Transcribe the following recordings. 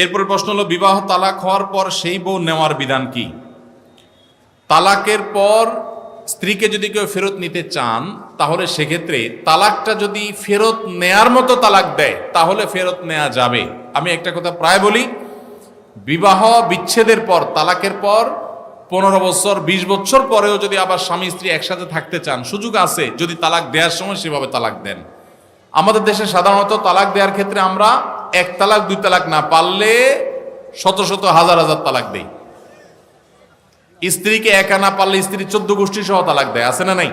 এরপর প্রশ্ন হলো, বিবাহ তালাক হওয়ার পর সেই বউ নেওয়ার বিধান কি? তালাকের পর স্ত্রীকে যদি কেউ ফেরত নিতে চান, তাহলে সেক্ষেত্রে তালাকটা যদি ফেরত নেয়ার মতো তালাক দেয় তাহলে ফেরত নেওয়া যাবে। আমি একটা কথা প্রায় বলি, বিবাহ বিচ্ছেদের পর, তালাকের পর 15 বছর 20 বছর পরেও যদি আবার স্বামী স্ত্রী একসাথে থাকতে চান, সুযোগ আছে যদি তালাক দেওয়ার সময় সেভাবে তালাক দেন। আমাদের দেশে সাধারণত তালাক দেওয়ার ক্ষেত্রে আমরা 1 তালাক 2 তালাক না, পারলে শত শত হাজার হাজার তালাক দেই। স্ত্রীকে একা না পারলে স্ত্রী 14 গোষ্ঠী সহ তালাক দেয়, আছে না নাই?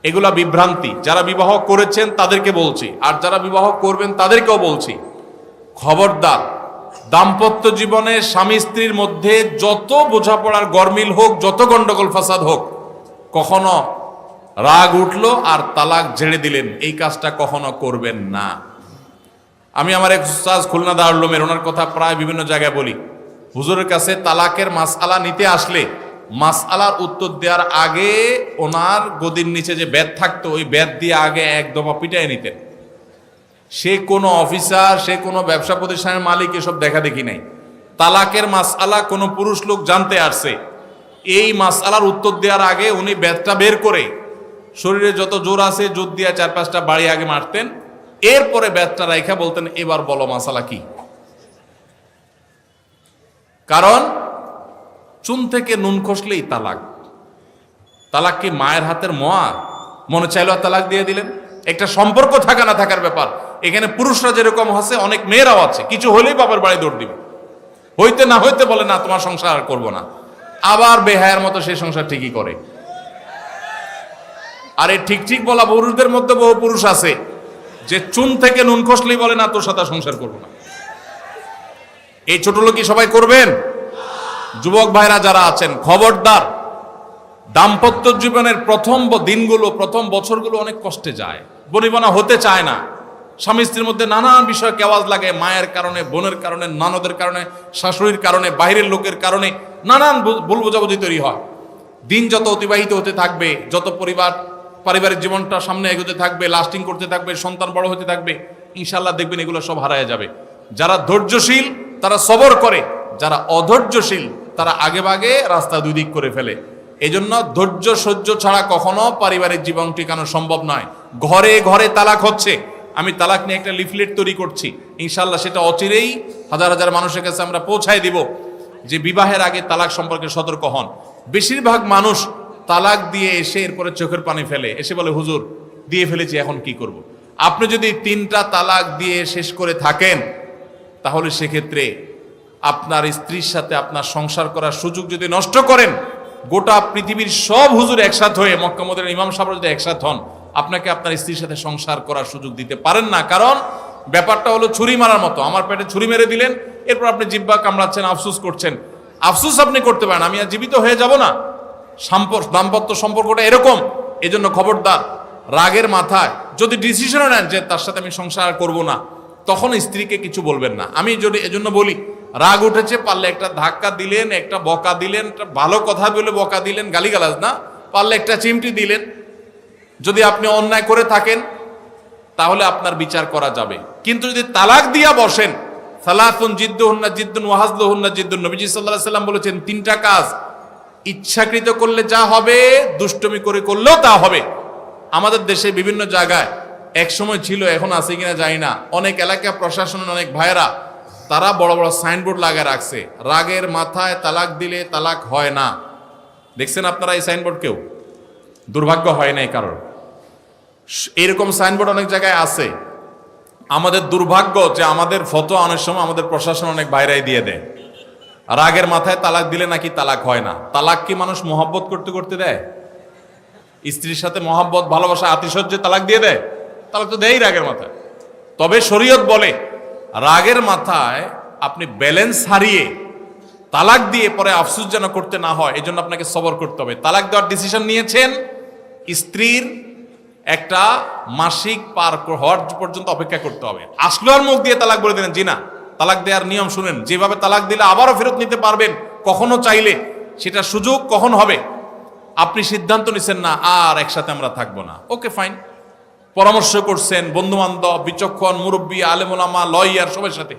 এগুলা বিভ্রান্তি। যারা বিবাহ করেছেন তাদেরকে বলছি, আর যারা বিবাহ করবেন তাদেরকেও বলছি, খবরদার, দাম্পত্য জীবনে স্বামী স্ত্রীর মধ্যে যত বোঝাপড়ার গরমিল হোক, যত গন্ডগোল ফাসাদ হোক, কখনো রাগ উঠলো আর তালাক ঝেড়ে দিলেন, এই কাজটা কখনো করবেন না। আমি আমার এক উস্তাদ খুলনা দারুল উলুমের, ওনার কথা প্রায় বিভিন্ন জায়গায় বলি। হুজুরের কাছে তালাকের মাসআলা নিতে আসলে মাসআলার উত্তর দেওয়ার আগে ওনার গদির নিচে যে বেত থাকতো, ওই বেত দিয়ে আগে এক দফা পিটাই নিতেন। সে কোনো অফিসার, সে কোনো ব্যবসা প্রতিষ্ঠানের মালিক, এসব দেখা দেখি নাই। তালাকের মাসআলা কোনো পুরুষ লোক জানতে আসছে, এই মাসআলার উত্তর দেওয়ার আগে উনি বেতটা বের করে শরীরে যত জোর আছে জোর দিয়ে 4-5টা বাড়ি আগে মারতেন, এরপরে বেতটা রাইখা বলতেন, এবার বলো মাসআলা কি। কারণ চুন থেকে নুন খসলেই তালাক। তালাক কি মায়ের হাতের মোয়া? মনে চাইলো তালাক দিয়ে দিলেন। একটা সম্পর্ক থাকা না থাকার ব্যাপার। এখানে পুরুষরা যেরকম আছে, অনেক মেয়েরাও আছে, কিছু হলেই বাবার বাড়ি দৌড় দিবে, হইতে না হইতে বলে না তোমার সংসার আর করবো না, আবার বেহায়ার মতো সেই সংসার ঠিকই করে। আর এই ঠিক ঠিক বলা পুরুষদের মধ্যে বহু পুরুষ আছে যে চুন থেকে নুন খসলেই বলে না তোর সাথে সংসার করবো না। এই ছোট লোকই সবাই করবেন? যুবক ভাইরা যারা আছেন, খবরদার, দাম্পত্য জীবনের প্রথম দিনগুলো, প্রথম বছরগুলো অনেক কষ্টে যায়, বনিবনা হতে চায় না। স্বামী স্ত্রীর মধ্যে নানান বিষয় কেওয়াজ লাগে, মায়ের কারণে, বোনের কারণে, ননদের কারণে, শাশুড়ির কারণে, বাইরের লোকের কারণে নানান ভুল বোঝাবুঝি তৈরি হয়। দিন যত অতিবাহিত হতে থাকবে, যত পারিবারিক জীবনটা সামনে এগোতে থাকবে, লাস্টিং করতে থাকবে, সন্তান বড় হতে থাকবে, ইনশাল্লাহ দেখবেন এগুলো সব হারায় যাবে। যারা ধৈর্যশীল তারা সবর করে, যারা অধৈর্যশীল তারা আগে ভাগে রাস্তা দুই দিক করে ফেলে। এই জন্য ধৈর্য সহ্য ছাড়া কখনো পারিবারিক জীবন টিকানো সম্ভব নয়। ঘরে ঘরে তালাক হচ্ছে। আমি তালাক নিয়ে একটা লিফলেট তৈরি করছি, ইনশাল্লাহ সেটা অচিরেই হাজার হাজার মানুষের কাছে আমরা পৌঁছায় দিব, যে বিবাহের আগে তালাক সম্পর্কে সতর্ক হন। বেশিরভাগ মানুষ তালাক দিয়ে এসে এরপরে চোখের পানি ফেলে, এসে বলে হুজুর দিয়ে ফেলেছি, এখন কি করব। আপনি যদি 3টা তালাক দিয়ে শেষ করে থাকেন, তাহলে সেক্ষেত্রে আপনার স্ত্রীর সাথে আপনার সংসার করার সুযোগ যদি নষ্ট করেন, গোটা পৃথিবীর সব হুজুর একসাথে হয়ে, মক্কা মদিনার ইমাম সাহেবরা যদি একসাথে হন, আপনাকে আপনার স্ত্রীর সাথে সংসার করার সুযোগ দিতে পারেন না। কারণ ব্যাপারটা হলো ছুরি মারার মতো। আমার পেটে ছুরি মেরে দিলেন, এরপর আপনি জিহ্বা কামড়াচ্ছেন, আফসোস করছেন। আফসোস আপনি করতে পারেন, আমি আর জীবিত হয়ে যাব না। দাম্পত্য সম্পর্কটা এরকম। এজন্য খবরদার, রাগের মাথায় যদি ডিসিশনও নেন যে তার সাথে আমি সংসার করব না, তখন স্ত্রীকে কিছু বলবেন না। আমি যদি এজন্য বলি, রাগ উঠেছে, পারলে একটা ধাক্কা দিলেন, একটা বকা দিলেন, একটা ভালো কথা বলে বকা দিলেন, গালিগালাজ না, পারলে একটা চিমটি দিলেন। যদি আপনি অন্যায় করে থাকেন তাহলে আপনার বিচার করা যাবে। কিন্তু যদি তালাক দিয়া বসেন, সালাতুন জিদ্দুহুন্না জিদ্দুন ওয়া হাজলুহুন্না জিদ্দুন, নবীজি সাল্লাল্লাহু আলাইহি সাল্লাম বলেছেন 3টা কাজ ইচ্ছাকৃত করলে যা হবে, দুষ্টুমি করে করলেও তা হবে। আমাদের দেশে বিভিন্ন জায়গায় এক সময় ছিল, এখন আছে কিনা জানি না, অনেক এলাকা প্রশাসনের অনেক ভাইয়েরা তারা বড় বড় সাইনবোর্ড লাগিয়ে রাখছে, রাগের মাথায় তালাক দিলে তালাক হয় না। দেখছেন আপনারা এই সাইনবোর্ড? কেউ দুর্ভাগ্য হয় নাই কারোর? এরকম সাইনবোর্ড অনেক জায়গায় আছে। আমাদের দুর্ভাগ্য যে আমাদের ফতোয়া অনেক সময় আমাদের প্রশাসন অনেক বাইরেই দিয়ে দেয়, রাগের মাথায় তালাক দিলে নাকি তালাক হয় না। তালাক কি মানুষ মহব্বত করতে করতে দেয়? স্ত্রীর সাথে মহব্বত, ভালোবাসা, আতিশয্যে তালাক দিয়ে দেয়? তালাক তো দেয়ই রাগের মাথায়। তবে শরীয়ত বলে রাগের মাথায় আপনি ব্যালেন্স হারিয়ে তালাক দিয়ে পরে আফসোস যেন করতে না হয়, এই জন্য আপনাকে সবর করতে হবে। তালাক দেওয়ার ডিসিশন নিয়েছেন, স্ত্রীর একটা মাসিক পার হওয়ার পর্যন্ত অপেক্ষা করতে হবে। আসলো আর মুখ দিয়ে তালাক বলে দিলেন, জি না। তালাক দেওয়ার নিয়ম শুনেন, যেভাবে তালাক দিলে আবারও ফেরত নিতে পারবেন কখনো চাইলে, সেটা সুযোগ কখন হবে। আপনি সিদ্ধান্ত নিছেন না আর একসাথে আমরা থাকবো না, ওকে ফাইন, পরামর্শ করছেন বন্ধু বান্ধব, বিচক্ষণ মুরব্বী, আলেম ওলামা, লয়ার, সবার সাথে।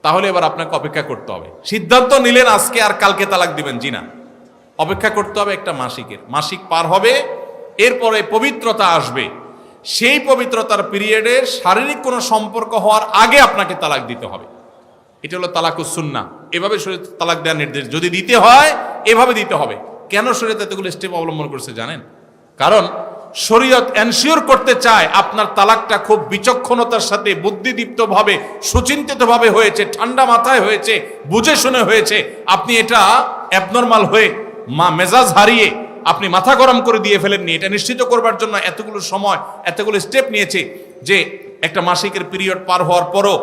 তাহলে এবার আপনাকে অপেক্ষা করতে হবে। সিদ্ধান্ত নিলেন আজকে আর কালকে তালাক দিবেন, জি না, অপেক্ষা করতে হবে একটা মাসিকের। মাসিক পার হবে, এরপরে পবিত্রতা আসবে, সেই পবিত্রতার পিরিয়ডে শারীরিক কোনো সম্পর্ক হওয়ার আগে আপনাকে তালাক দিতে হবে। এটা হলো তালাকুস সুন্নাহ। এভাবে শরীয়ত তালাক দেওয়ার নির্দেশ, যদি দিতে হয় এভাবে দিতে হবে। কেন শরীয়ত এতগুলো স্টেপ অবলম্বন করছে জানেন? কারণ শরীয়ত এনশিওর করতে চায় আপনার তালাকটা খুব বিচক্ষণতার সাথে, বুদ্ধিদীপ্তভাবে, সুচিন্তিতভাবে হয়েছে, ঠান্ডা মাথায় হয়েছে, বুঝে শুনে হয়েছে। আপনি এটা অ্যাবনর্মাল হয়ে মেজাজ হারিয়ে আপনি মাথা গরম করে দিয়ে ফেলেননি। এটা নিশ্চিত করবার জন্য এতগুলো সময়, এতগুলো স্টেপ নিয়েছে যে একটা মাসিকের পিরিয়ড পার হওয়ার পরও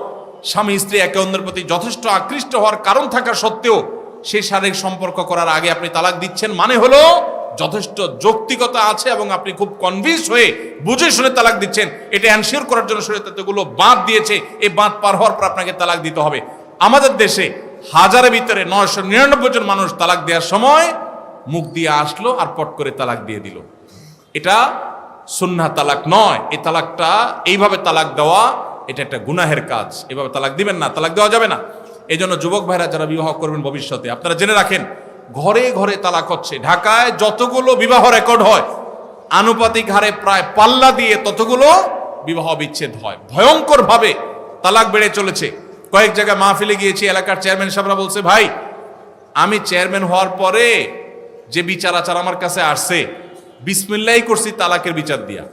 স্বামী স্ত্রী একে অন্যের প্রতি যথেষ্ট আকৃষ্ট হওয়ার কারণ থাকা সত্ত্বেও সেই শারীরিক সম্পর্ক করার আগে আপনি তালাক দিচ্ছেন, মানে হলো যথেষ্ট যৌক্তিকতা আছে এবং আপনি খুব কনভিন্স হয়ে বুঝে শুনে তালাক দিচ্ছেন। এটা এনশিওর করার জন্য শরীয়ত এতগুলো বাঁধ দিয়েছে। এই বাঁধ পার হওয়ার পর আপনাকে তালাক দিতে হবে। আমাদের দেশে হাজারের ভিতরে 999 জন মানুষ তালাক দেওয়ার সময় মুখ দিয়ে আসলো আর পট করে তালাক দিয়ে দিল। এটা সুন্নাহ তালাক নয়। এই তালাকটা, এইভাবে তালাক দেওয়া, এটা একটা গুনাহের কাজ। এভাবে তালাক দিবেন না, তালাক দেওয়া যাবে না। এই জন্য যুবক ভাইরা যারা বিবাহ করবেন ভবিষ্যতে, আপনারা জেনে রাখেন ঘরে ঘরে তালাক হচ্ছে। ঢাকায় যতগুলো বিবাহ রেকর্ড হয় আনুপাতিক হারে প্রায় পাল্লা দিয়ে ততগুলো বিবাহ বিচ্ছেদ হয়। ভয়ঙ্কর ভাবে তালাক বেড়ে চলেছে। কয়েক জায়গায় মাহফিলে গিয়েছি, এলাকার চেয়ারম্যান সাহেবরা বলছে, ভাই আমি চেয়ারম্যান হওয়ার পরে যে বিচার আচার আমার কাছে আসছে, বিসমিল্লাহি করছি তালাকের বিচার দিয়া।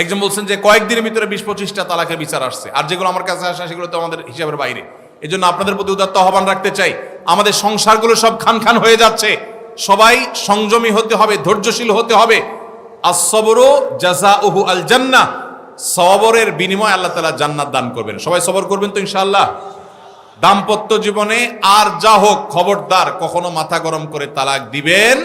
একজন বলছেন যে কয়েকদিনের ভিতরে 20-25টা তালাকের বিচার আসছে, আর যেগুলো আমার কাছে আসে সেগুলো তো আমাদের হিসাবের বাইরে। এই জন্য আপনাদের প্রতি উদাত্ত আহ্বান রাখতে চাই, আমাদের সংসারগুলো সব খান খান হয়ে যাচ্ছে। সবাই সংযমী হতে হবে, ধৈর্যশীল হতে হবে। as-sabru জাযাউহু আল জান্নাহ, সবরের বিনিময় আল্লাহ তাআলা জান্নাত দান করবেন। সবাই সবর করবেন তো ইনশাআল্লাহ। দাম্পত্য জীবনে আর যা হোক, খবরদার কখনো মাথা গরম করে তালাক দিবেন